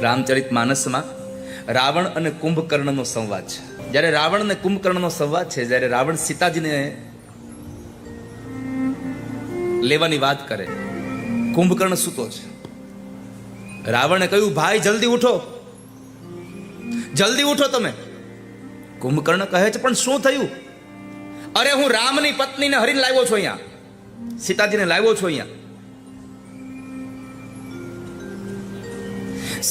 રામચરિત માનસમાં રાવણ અને કુંભકર્ણનો સંવાદ છે. જ્યારે રાવણ અને કુંભકર્ણનો સંવાદ છે, જ્યારે રાવણ સીતાજીને લેવાની વાત કરે, કુંભકર્ણ સૂતો છે. રાવણે કહ્યું, ભાઈ જલ્દી ઉઠો, જલ્દી ઉઠો તમે. કુંભકર્ણ કહે છે, પણ શું થયું? અરે હું રામની પત્નીને હરીને લાવ્યો છું અહીંયા, સીતાજીને લાવ્યો છું અહીંયા.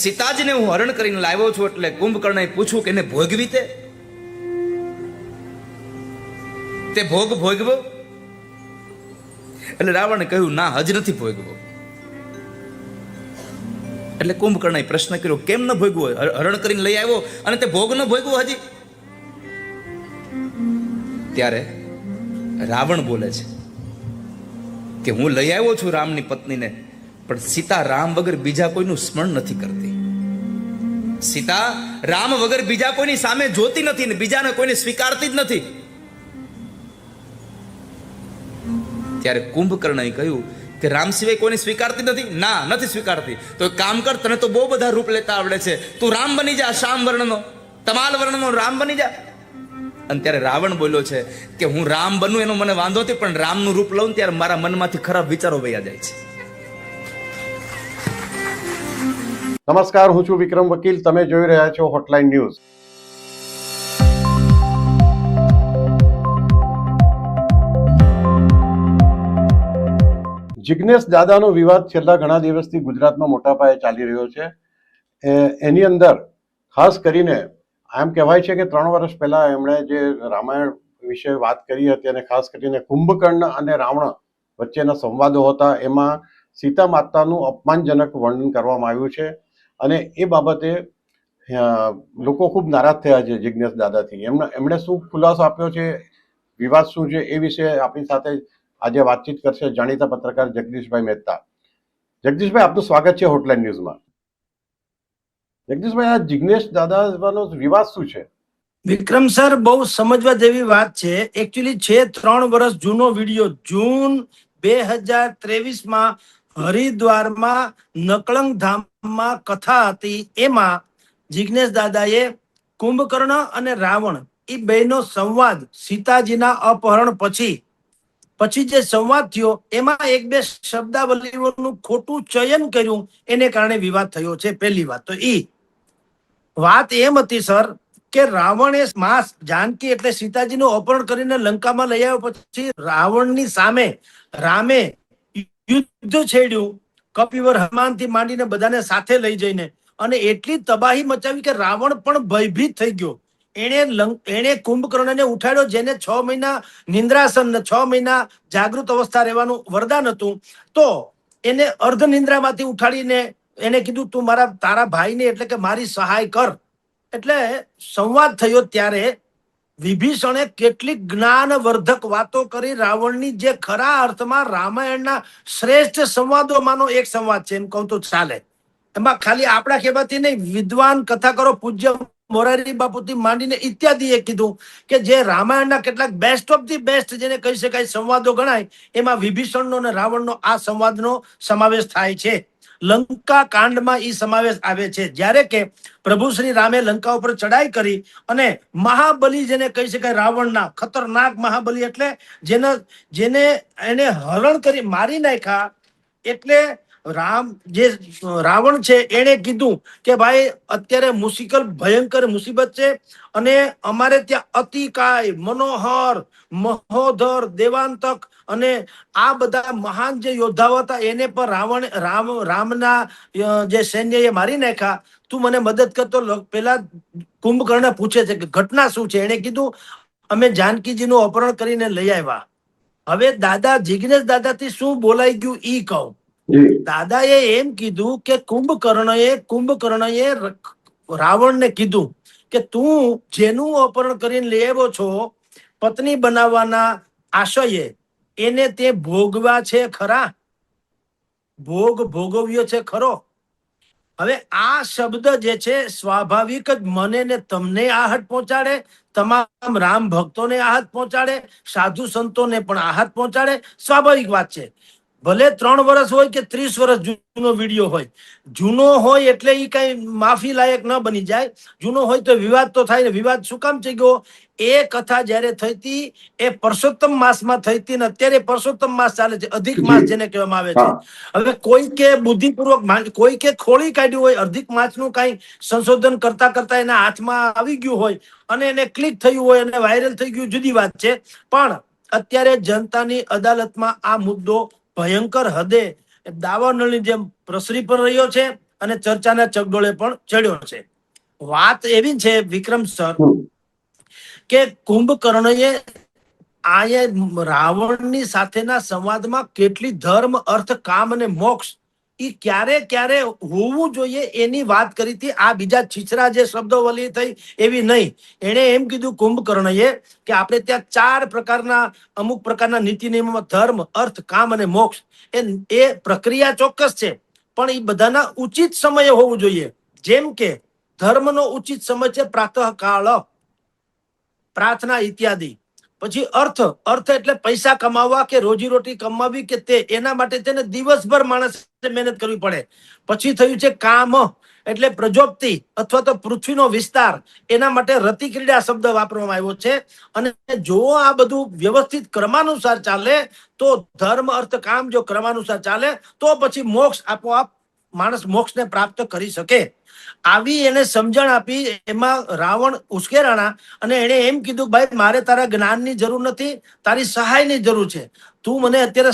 સીતાજીને હું હરણ કરીને લાવ્યો છું. એટલે કુંભકર્ણએ પૂછ્યું કે એને ભોગવી તે ભોગ ભોગવો? એટલે રાવણે કહ્યું, ના, હજ નથી ભોગવો. એટલે કુંભકર્ણએ પ્રશ્ન કર્યો, કેમ ન ભોગવો? હરણ કરીને લઈ આવ્યો અને તે ભોગ ન ભોગવો હજી? ત્યારે રાવણ બોલે છે કે હું લઈ આવ્યો છું રામની પત્નીને, પણ સીતા રામ વગર બીજા કોઈનું સ્મરણ નથી કરતી. સીતા રામ વગર બીજા કોઈની સામે જોતી નથી ને બીજાને કોઈને સ્વીકારતી જ નથી. ત્યારે કુંભકર્ણએ કહ્યું કે રામ સિવાય કોઈને સ્વીકારતી નથી? ના, નથી સ્વીકારતી. તો એક કામ કર, તને તો બહુ બધા રૂપ લેતા આવડે છે, તું રામ બની જા, શ્યામ વર્ણનો, તમાલ વર્ણનો રામ બની જા. અને ત્યારે રાવણ બોલ્યો છે કે હું રામ બનું એનો મને વાંધો નથી, પણ રામનું રૂપ લઉં ત્યારે મારા મનમાંથી ખરાબ વિચારો વયા જાય છે. નમસ્કાર, હું છું વિક્રમ વકીલ. તમે જોઈ રહ્યા છો હોટલાઇન ન્યૂઝ. જિગ્નેશ દાદાનો વિવાદ છેલ્લા ઘણા દિવસથી ગુજરાતમાં મોટા પાયે ચાલી રહ્યો છે. એની અંદર ખાસ કરીને એમ કહેવાય છે કે 3 વર્ષ પહેલા એમણે જે રામાયણ વિશે વાત કરી હતી અને ખાસ કરીને કુંભકર્ણ અને રાવણ વચ્ચેના સંવાદો હતા, એમાં સીતા માતાનું અપમાનજનક વર્ણન કરવામાં આવ્યું છે. અને એ બાબતે લોકો ખૂબ નારાજ થયા છે જિગ્નેશ દાદાથી. એમણે શું ખુલાસો આપ્યો છે, વિવાદ શું છે, એ વિશે આપણી સાથે આજે વાતચીત કરશે જાણીતા પત્રકાર જગદીશભાઈ મહેતા. જગદીશભાઈ, આપનું સ્વાગત છે હોટલાઇન ન્યૂઝમાં. જગદીશભાઈ, આ જિગ્નેશ દાદાનો વિવાદ શું છે? વિક્રમ સર, બહુ સમજવા જેવી વાત છે. એકચ્યુઅલી છે 3 વર્ષ જૂનો વિડીયો. જૂન 2023માં હરિદ્વારમાં નકળંગ ધામમાં કથા હતી. એમાં જિગ્નેશ દાદાએ કુંભકર્ણ અને રાવણ એ બેનો સંવાદ સીતાજીના અપહરણ પછી જે સંવાદ થયો એમાં 1-2 શબ્દાવલીઓનું ખોટું ચયન કર્યું, એને કારણે વિવાદ થયો છે. પહેલી વાત તો એ વાત એમ હતી સર કે રાવણે માં જાનકી એટલે સીતાજીનું અપહરણ કરીને લંકામાં લઈ આવ્યા પછી રાવણની સામે રામે યુદ્ધ છેડ્યું, કપિવર હનુમાનથી માંડીને બધાને સાથે લઈ જઈને, અને એટલી તબાહી મચાવી કે રાવણ પણ ભયભીત થઈ ગયો. એણે કુંભકર્ણને ઉઠાડ્યો, જેને 6 મહિના નિંદ્રાસન, 6 મહિના જાગૃત અવસ્થા રહેવાનું વરદાન હતું. તો એને અર્ધ નિંદ્રામાંથી ઉઠાડીને એને કીધું, તું તારા ભાઈને એટલે કે મારી સહાય કર. એટલે સંવાદ થયો ત્યારે વિભીષણે કેટલીક જ્ઞાનવર્ધક વાતો કરી. રાવણની જે ખરા અર્થમાં રામાયણના શ્રેષ્ઠ સંવાદોમાંનો એક સંવાદ છે, એમ કહું તો ચાલે. એમાં ખાલી આપણા કહેવાથી નહીં, વિદ્વાન કથાકારો પૂજ્ય મોરારી બાપુથી માંડીને ઇત્યાદિએ કીધું કે જે રામાયણના કેટલાક બેસ્ટ ઓફ ધી બેસ્ટ જેને કહી શકાય સંવાદો ગણાય, એમાં વિભીષણનો અને રાવણનો આ સંવાદનો સમાવેશ થાય છે. લંકા કાંડમાં એ સમાવેશ આવે છે. જ્યારે કે પ્રભુ શ્રી રામે લંકા ઉપર ચડાઈ કરી અને મહાબલી જેને કહી શકાય, રાવણના ખતરનાક મહાબલી, એટલે જેને એને હરણ કરી મારી નાખ્યા. એટલે રાવણ છે એને કીધું કે ભાઈ અત્યારે ભયંકર મુસીબત છે અને અમારે ત્યાં અતિકાય, મનોહર, મહોધર, દેવાંતક અને આ બધા મહાન જે યોદ્ધાઓ હતા એને પણ રામના જે સૈન્યએ મારી નાખ્યા. તું મને મદદ કરતો. પેલા કુંભકર્ણ પૂછે છે કે ઘટના શું છે? એને કીધું, અમે જાનકીજીનું અપહરણ કરીને લઈ આવ્યા. હવે જિગ્નેશ દાદાથી શું બોલાઈ ગયું ઈ કહું. દાદાએ એમ કીધું કે કુંભકર્ણએ રાવણને કીધું કે તું જેનું અપહરણ કરીને લઈ આવ્યો છો પત્ની બનાવવાના આશયે, એને તે ભોગવા છે ખરા? ભોગવ્યો છે ખરો? હવે આ શબ્દ જે છે સ્વાભાવિક જ મને ને તમને આહત પહોંચાડે, તમામ રામ ભક્તોને આહત પહોંચાડે, સાધુ સંતોને પણ આહત પહોંચાડે. સ્વાભાવિક વાત છે. ભલે 3 વર્ષ હોય કે 30 વર્ષ જૂનો વિડીયો હોય, જૂનો હોય એટલે એ કઈ માફી લાયક ન બની જાય. જૂનો હોય તો વિવાદ તો થાય ને. વિવાદ શું કામ થઈ ગયો? એ કથા જયારે થઈ હતી એ પરસોત્તમ માસમાં થઈ હતી ને અત્યારે પરસોત્તમ માસ ચાલે છે, અધિક માસ જેને કહેવામાં આવે છે. હવે કોઈ કે બુદ્ધિપૂર્વક કોઈ કે ખોળી કાઢ્યું હોય, અધિક માસનું કઈ સંશોધન કરતા કરતા એના હાથમાં આવી ગયું હોય અને એને ક્લિક થયું હોય અને વાયરલ થઈ ગયું, જુદી વાત છે. પણ અત્યારે જનતાની અદાલતમાં આ મુદ્દો ભયંકર હદે દાવાનળની જેમ પ્રસરી પણ રહ્યો છે અને ચર્ચાના ચકડોળે પણ ચડ્યો છે. વાત એવી છે વિક્રમ સર કે કુંભકર્ણએ આયા રાવણની સાથેના સંવાદમાં કેટલી ધર્મ, અર્થ, કામ અને મોક્ષ એ ક્યારે ક્યારે હોવું જોઈએ એની વાત કરી હતી. આ બીજા છીછરા જે શબ્દો વલી થઈ એવી નહીં. એણે એમ કીધું કુંભકર્ણએ કે આપણે ત્યાં 4 પ્રકારના અમુક પ્રકારના નીતિ નિયમોમાં ધર્મ, અર્થ, કામ અને મોક્ષ એ પ્રક્રિયા ચોક્કસ છે, પણ એ બધાના ઉચિત સમયે હોવું જોઈએ. જેમ કે ધર્મનો ઉચિત સમય છે પ્રાતઃ કાળ, પ્રાર્થના ઇત્યાદિ. પછી અર્થ એટલે પૈસા કમાવવા કે રોજીરોટી કમાવી કે તે એના માટે તેને દિવસભર માણસ મહેનત કરવી પડે. પછી થયું છે કામ એટલે પ્રજોપતિ અથવા તો પૃથ્વીનો વિસ્તાર, એના માટે રતિ ક્રીડા શબ્દ વાપરવામાં આવ્યો છે. અને જો આ બધું વ્યવસ્થિત ક્રમાનુસાર ચાલે તો ધર્મ, અર્થ, કામ જો ક્રમાનુસાર ચાલે તો પછી મોક્ષ આપોઆપ માણસ મોક્ષને પ્રાપ્ત કરી શકે. આવી એને સમજણ આપી. એમાં રાવણ ઉશ્કેરાણા અને એને એમ કીધું ભાઈ મારે તારા જ્ઞાનની જરૂર નથી, તારી સહાયની જરૂર છે. તું મને અત્યારે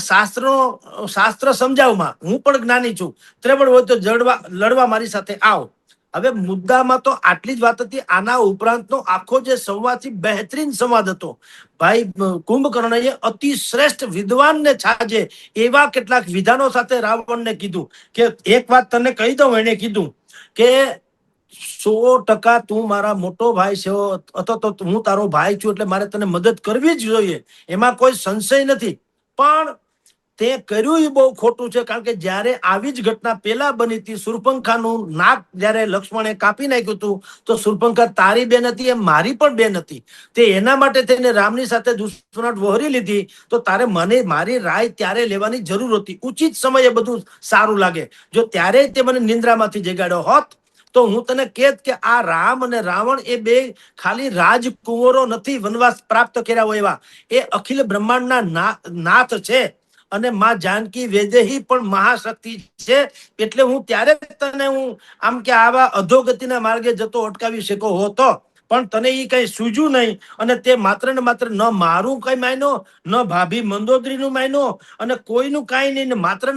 શાસ્ત્ર સમજાવમાં, હું પણ જ્ઞાની છું, ત્રેવડ હોય તો લડવા મારી સાથે આવ. હવે મુદ્દામાં તો આટલી જ વાત હતી. આના ઉપરાંતનો આખો જે સંવાદ છે બહેતરીન સંવાદ હતો. ભાઈ કુંભકર્ણએ અતિ શ્રેષ્ઠ વિદ્વાનને છાજે એવા કેટલાક વિધાનો સાથે રાવણને કીધું કે એક વાત તને કહી દઉં. એને કીધું કે 100% તું મારા મોટો ભાઈ છે અથવા તો હું તારો ભાઈ છું એટલે મારે તને મદદ કરવી જ જોઈએ, એમાં કોઈ સંશય નથી. પણ તે કર્યું એ બહુ ખોટું છે. કારણ કે જ્યારે આવી જ ઘટના પેલા બની હતી, શૂર્પણખાનું નાક જ્યારે લક્ષ્મણે કાપી નાખ્યું હતું તો શૂર્પણખા તારી બેન હતી એમ મારી પણ બેન હતી. તે એના માટે તેને રામની સાથે દુશ્મનાટ વહોરી લીધી. તો તારે મને મારી રાય ત્યારે લેવાની જરૂર હતી. ઉચિત સમયે બધું સારું લાગે. જો ત્યારે તે મને નિંદ્રામાંથી જગાડ્યો હોત તો હું તને કહેત કે આ રામ અને રાવણ એ બે ખાલી રાજકુંવરો નથી વનવાસ પ્રાપ્ત કર્યા હોય એવા, એ અખિલ બ્રહ્માંડના નાથ છે. અને માં જાનકી વેદેહી પણ મહાશક્તિ છે. એટલે હું ત્યારે તને હું આમ કે આવા અધોગતિના માર્ગે જતો અટકાવી શકો હોતો, પણ તને એ કઈ સૂજ્યું નહીં. અને તે માત્ર ને માત્ર ન મારું કઈ માયનો, ન ભાભી મંદોદરીનું માયનો અને કોઈનું કાંઈ નહીં. ને માત્ર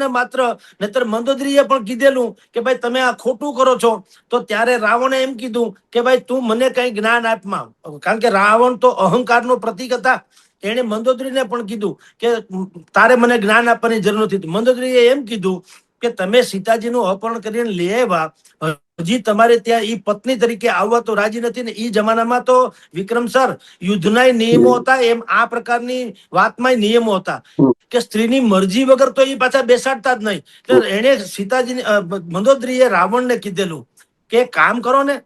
નહીતર મંદોદરીએ પણ કીધેલું કે ભાઈ તમે આ ખોટું કરો છો. તો ત્યારે રાવણે એમ કીધું કે ભાઈ તું મને કઈ જ્ઞાન આપમાં. કારણ કે રાવણ તો અહંકારનો પ્રતીક હતા. એને મંદોદરીને પણ કીધું કે તારે મને જ્ઞાન આપવાની જરૂર નથી. મંદોદરીએ એમ કીધું કે તમે સીતાજીનું અપહરણ કરીને લઈ આવ્યા, હજી તમારે ત્યાં ઈ પત્ની તરીકે આવવા તો રાજી નથી ને. ઈ જમાનામાં તો વિક્રમ સર યુદ્ધના નિયમો હતા, એમ આ પ્રકારની વાતમાં નિયમો હતા કે સ્ત્રીની મરજી વગર તો એ પાછા બેસાડતા જ નહીં. એટલે એને સીતાજી મંદોદરીએ રાવણને કીધેલું કે કામ કરો ને,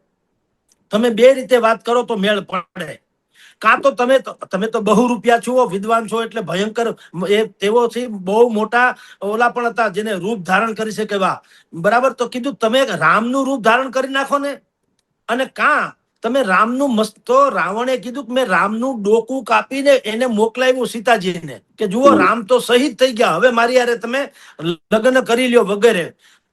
તમે બે રીતે વાત કરો તો મેળ પડે. કાં તો તમે તો બહુ રૂપિયા છો, વિદ્વાન છો એટલે ભયંકર તેઓ છે, બહુ મોટા ઓલા પણ હતા જેને રૂપ ધારણ કરી શકે એવા, બરાબર. તો કીધું તમે રામનું રૂપ ધારણ કરી નાખો ને. અને કાં તમે રામનું મસ્ત, તો રાવણે કીધું કે મેં રામનું ડોકું કાપીને એને મોકલાવ્યું સીતાજીને કે જુઓ રામ તો શહીદ થઈ ગયા, હવે મારી યારે તમે લગ્ન કરી લ્યો વગેરે.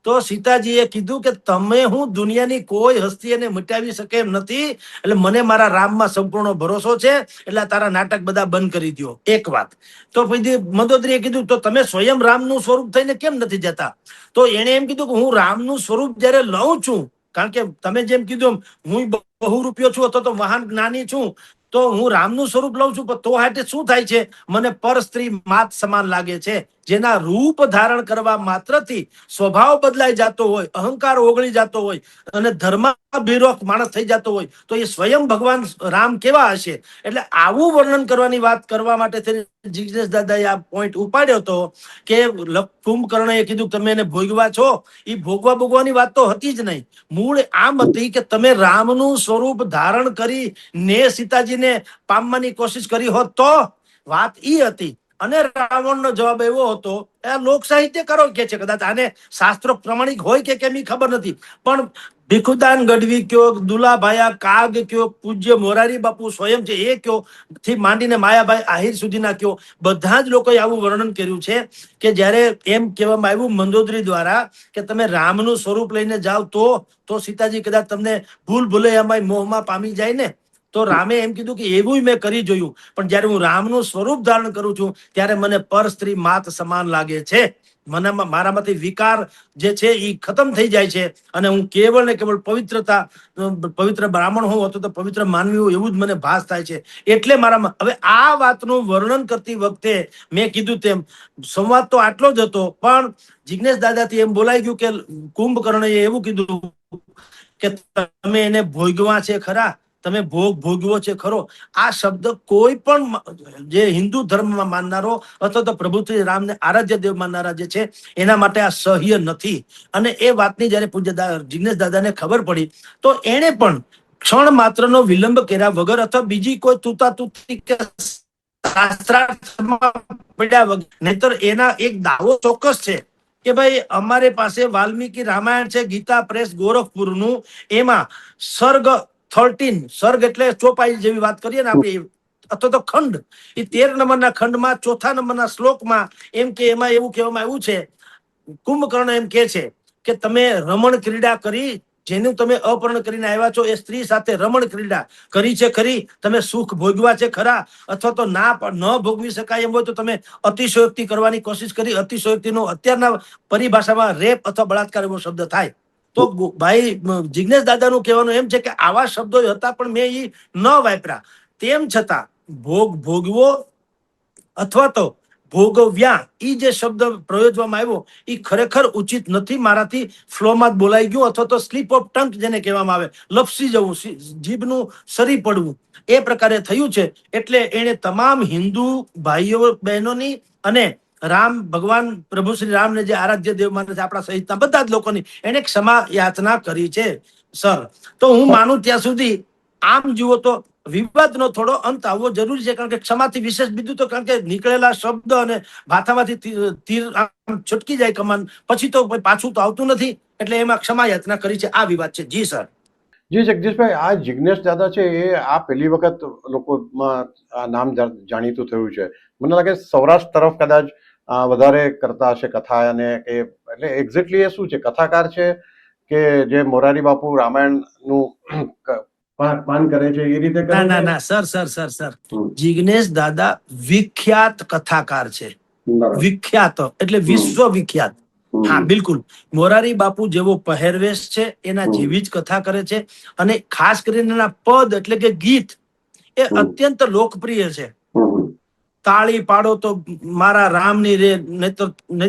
તો સીતાજીએ કીધું કે તમે હું દુનિયાની કોઈ હસ્તી એને મિટાવી શકે એમ નથી, એટલે મને મારા રામમાં સંપૂર્ણ ભરોસો છે, એટલે તારા નાટક બધા બંધ કરી દો. એક વાત. તો પછી મંદોદરીએ કીધું તો તમે સ્વયં રામનું સ્વરૂપ થઈને કેમ નથી જતા? તો એને એમ કીધું કે હું રામનું સ્વરૂપ જયારે લઉં છું, કારણ કે તમે જેમ કીધું હું બહુ રૂપિયો છું અથવા તો મહાન જ્ઞાની છું, તો હું રામનું સ્વરૂપ લઉં છું. તો હાટે શું થાય છે, મને પર સ્ત્રી માત સમાન લાગે છે. જેના રૂપ ધારણ કરવા માત્રથી સ્વભાવ બદલાઈ જતો હોય, અહંકાર ઓગળી જતો હોય અને ધર્માભિરોક માણસ થઈ જતો હોય, તો એ સ્વયં ભગવાન રામ કેવા હશે? એટલે આવું વર્ણન કરવાની વાત કરવા માટે જિજ્ઞેશ દાદાએ આ પોઈન્ટ ઉપાડ્યો હતો કે કુંભકર્ણએ કીધું તમે એને ભોગવા છો. એ ભોગવાની વાત તો હતી જ નહીં. મૂળ આમ હતી કે તમે રામનું સ્વરૂપ ધારણ કરી ને સીતાજીને પામવાની કોશિશ કરી હોત તો વાત ઈ હતી. અને રાવણનો જવાબ એવો હતો, આ લોક સાહિત્ય કરો કે છે, કદાચ આને શાસ્ત્રો પ્રમાણિક હોય કે કેમ ઈ ખબર નથી, પણ ભીખુદાન ગઢવી કયો, દુલાભાયા કાગ કયો, પૂજ્ય મોરારી બાપુ સ્વયં છે એ કયો, થી માંડીને માયાભાઈ આહિર સુધીના કયો, બધા જ લોકોએ આવું વર્ણન કર્યું છે કે જ્યારે એમ કહેવામાં આવ્યું મંદોદરી દ્વારા કે તમે રામનું સ્વરૂપ લઈને જાઓ તો સીતાજી કદાચ તમને ભૂલ ભૂલૈયામાં મોહમાં પામી જાય ને, તો રામે એમ કીધું કે એવું મેં કરી જોયું, પણ જ્યારે હું રામનું સ્વરૂપ ધારણ કરું છું ત્યારે મને પર સ્ત્રી માત સમાન લાગે છે, મને મારામાંથી વિકાર જે છે એ ખતમ થઈ જાય છે અને હું કેવળ ને કેવળ પવિત્ર બ્રાહ્મણ હોઉં અથવા તો પવિત્ર માનવી હોઉં એવું જ મને ભાસ થાય છે. એટલે મારામાં હવે આ વાતનું વર્ણન કરતી વખતે મેં કીધું તેમ સંવાદ તો આટલો જ હતો, પણ જિજ્ઞેશ દાદાથી એમ બોલાઈ ગયું કે કુંભકર્ણએ એવું કીધું કે તમે એને ભોગવા છે ખરા, તમે ભોગ ભોગવો છે ખરો. આ શબ્દ કોઈ પણ જે હિન્દુ ધર્મમાં માનનારો અથવા તો પ્રભુ શ્રી રામને આરાધ્ય દેવ માનનારા જે છે એના માટે આ સહ્ય નથી. અને એ વાતની જયારે પૂજ્ય જિજ્ઞેશ દાદાને ખબર પડી તો એને પણ ક્ષણ માત્રનો વિલંબ કર્યા વગર અથવા બીજી કોઈ તૂતાતૂતી કે શાસ્ત્રાર્થમાં પડ્યા વગર, નહીતર એના એક દાવો ચોક્કસ છે કે ભાઈ અમારે પાસે વાલ્મીકી રામાયણ છે, ગીતા પ્રેસ ગોરખપુરનું, એમાં સર્ગ 13, સર્ગ એટલે ચોપાઈ જેવી વાત કરીએ ને આપણે, અથવા તો ખંડ, એ 13 નંબરના ખંડમાં 4થા નંબરના શ્લોકમાં એમ કે એમાં એવું કહેવામાં આવ્યું છે, કુંભકર્ણ એમ કે છે કે તમે રમણ ક્રીડા કરી, જેનું તમે અપહરણ કરીને આવ્યા છો એ સ્ત્રી સાથે રમણ ક્રીડા કરી છે ખરી, તમે સુખ ભોગવા છે ખરા, અથવા તો ન ભોગવી શકાય એમ હોય તો તમે અતિશયોક્તિ કરવાની કોશિશ કરી. અતિશયોક્તિનો અત્યારના પરિભાષામાં રેપ અથવા બળાત્કાર એવો શબ્દ થાય. તો ભાઈ જિજ્ઞેશ દાદાનું કહેવાનું એમ છે કે આવા શબ્દો હતા પણ મેં એ ન વાપર્યા, તેમ છતાં ભોગ ભોગવો અથવા તો ભોગવ્યા એ જે શબ્દ પ્રયોજવામાં આવ્યો એ ખરેખર ઉચિત નથી, મારાથી ફ્લોમાં જ બોલાઈ ગયું અથવા તો સ્લીપ ઓફ ટંક જેને કહેવામાં આવે, લપસી જવું, જીભનું સરી પડવું, એ પ્રકારે થયું છે. એટલે એને તમામ હિન્દુ ભાઈઓ બહેનોની અને રામ ભગવાન પ્રભુ શ્રી રામને જે આરાધ્ય દેવ માને છે આપણા સહિતના બધા જ લોકોની એને ક્ષમા યાચના કરી છે સર. તો હું માનું ત્યાં સુધી આમ જુઓ તો વિવાદનો થોડો અંત આવવો જરૂરી છે, કારણ કે ક્ષમાથી વિશેષ બીજું તો કારણ કે નીકળેલા શબ્દ અને ભાથામાંથી તીર આમ છટકી જાય કમાન, પછી તો પાછું તો આવતું નથી, એટલે એમાં ક્ષમા યાચના કરી છે. આ વિવાદ છે. જી સર. જી જગદીશભાઈ, આ જિજ્ઞેશ દાદા છે એ આ પહેલી વખત લોકોમાં આ નામ જાણીતું થયું છે. મને લાગે સૌરાષ્ટ્ર તરફ કદાચ વધારે કરતા હશે કથા, અને કે એટલે એક્ઝેક્ટલી એ શું છે, કથાકાર છે કે જે મોરારી બાપુ રામાયણનું પાન કરે છે એ રીતે? ના સર જિજ્ઞેશ દાદા વિખ્યાત કથાકાર છે, વિખ્યાત એટલે વિશ્વ વિખ્યાત. હા બિલકુલ, મોરારી બાપુ જેવો પહેરવેશ છે એના જેવી જ કથા કરે છે, અને ખાસ કરીને એના પદ એટલે કે ગીત એ અત્યંત લોકપ્રિય છે. તાળી પાડો તો મારા રામની રે, નહીં તો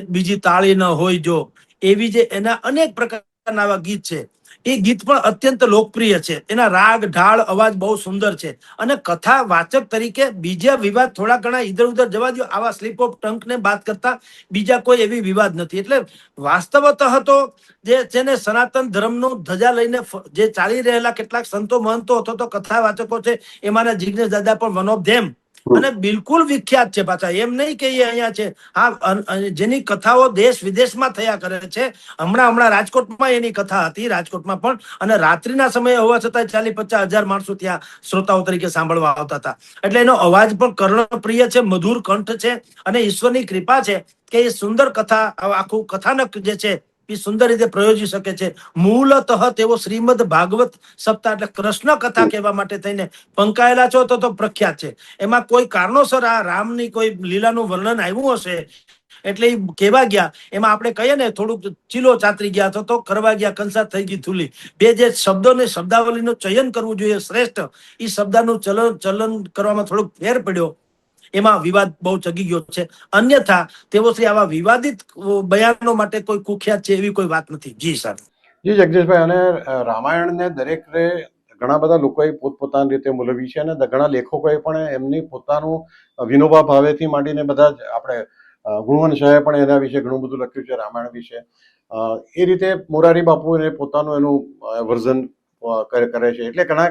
બીજી તાળી ન હોય જો, એવી જે એના અનેક પ્રકારના આવા ગીત છે, એ ગીત પણ અત્યંત લોકપ્રિય છે. એના રાગ ઢાળ અવાજ બહુ સુંદર છે, અને કથા વાચક તરીકે બીજા વિવાદ થોડા ઘણા ઇધર ઉધર જવા દો, આવા સ્લીપ ઓફ ટંક ને બાદ કરતા બીજા કોઈ એવી વિવાદ નથી. એટલે વાસ્તવતઃ તો જે છે ને સનાતન ધર્મનો ધજા લઈને જે ચાલી રહેલા કેટલાક સંતો મહંતો અથવા તો કથા વાચકો છે, એમાંના જિજ્ઞેશ દાદા પણ વન ઓફ ધેમ, અને બિલકુલ વિખ્યાત છે પાછા, એમ નહીં કે એ અહીંયા છે. હા, જેની કથાઓ દેશ વિદેશમાં થયા કરે છે. હમણાં રાજકોટમાં એની કથા હતી, રાજકોટમાં પણ, અને રાત્રિના સમયે હોવા છતાં 40-50 હજાર માણસો ત્યાં શ્રોતાઓ તરીકે સાંભળવા આવતા હતા. એટલે એનો અવાજ પણ કર્ણપ્રિય છે, મધુર કંઠ છે, અને ઈશ્વરની કૃપા છે કે એ સુંદર કથા, આખું કથાનક જે છે એ સુંદર રીતે પ્રયોજી શકે છે. મૂળતઃ તેઓ શ્રીમદ ભાગવત સપ્તાહ એટલે કૃષ્ણ કથા કહેવા માટે થઈને પંકાયેલા છો તો પ્રખ્યાત છે. એમાં કોઈ કારણોસર આ રામની કોઈ લીલાનું વર્ણન આવ્યું હશે એટલે એ કહેવા ગયા, એમાં આપણે કહીએ ને થોડુંક ચીલો ચાતરી ગયા અથવા તો કરવા ગયા કંસાર થઈ ગઈ થૂલી. બે જે શબ્દોને શબ્દાવલીનું ચયન કરવું જોઈએ શ્રેષ્ઠ, એ શબ્દનું ચલન કરવામાં થોડોક ફેર પડ્યો, એમાં વિવાદ બહુ ચગી ગયો છે. અન્યથા તેઓ શ્રી આવા વિવાદિત બયાનો માટે કોઈ કુખ્યાત છે એવી કોઈ વાત નથી. જી સર. જી જગદીશભાઈ, અને રામાયણને દરેક ઘણા બધા લોકોએ પોતપોતાની રીતે મૂલવી છે, અને ઘણા લેખકોએ પણ એમની પોતાનું વિનોબા ભાવેથી માંડીને બધા જ, આપણે ગુણવંત શાહે પણ એના વિશે ઘણું બધું લખ્યું છે રામાયણ વિશે. એ રીતે મોરારી બાપુ એને પોતાનું એનું વર્ઝન કરે છે. એટલે ઘણા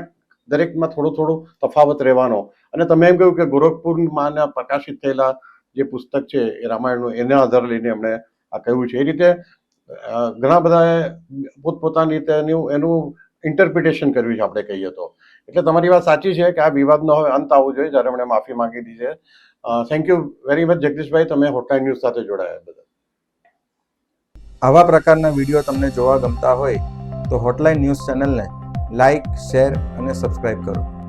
દરેકમાં થોડું થોડું તફાવત રહેવાનો. અને તમે એમ કહ્યું કે ગોરખપુરમાં પ્રકાશિત થયેલા જે પુસ્તક છે એ રામાયણનું એના આધાર લઈને એમણે આ કહ્યું છે. એ રીતે ઘણા બધાએ પોતપોતાની રીતે એનું ઇન્ટરપ્રિટેશન કર્યું છે આપણે કહીએ તો. એટલે તમારી વાત સાચી છે કે આ વિવાદનો હવે અંત આવવો જોઈએ, જ્યારે એમણે માફી માંગી દીધી છે. થેન્ક યુ વેરી મચ જગદીશભાઈ, તમે હોટલાઇન ન્યૂઝ સાથે જોડાયા બદલ. આવા પ્રકારના વિડીયો તમને જોવા ગમતા હોય તો હોટલાઇન ન્યૂઝ ચેનલને લાઇક, શેર અને સબસ્ક્રાઇબ કરો.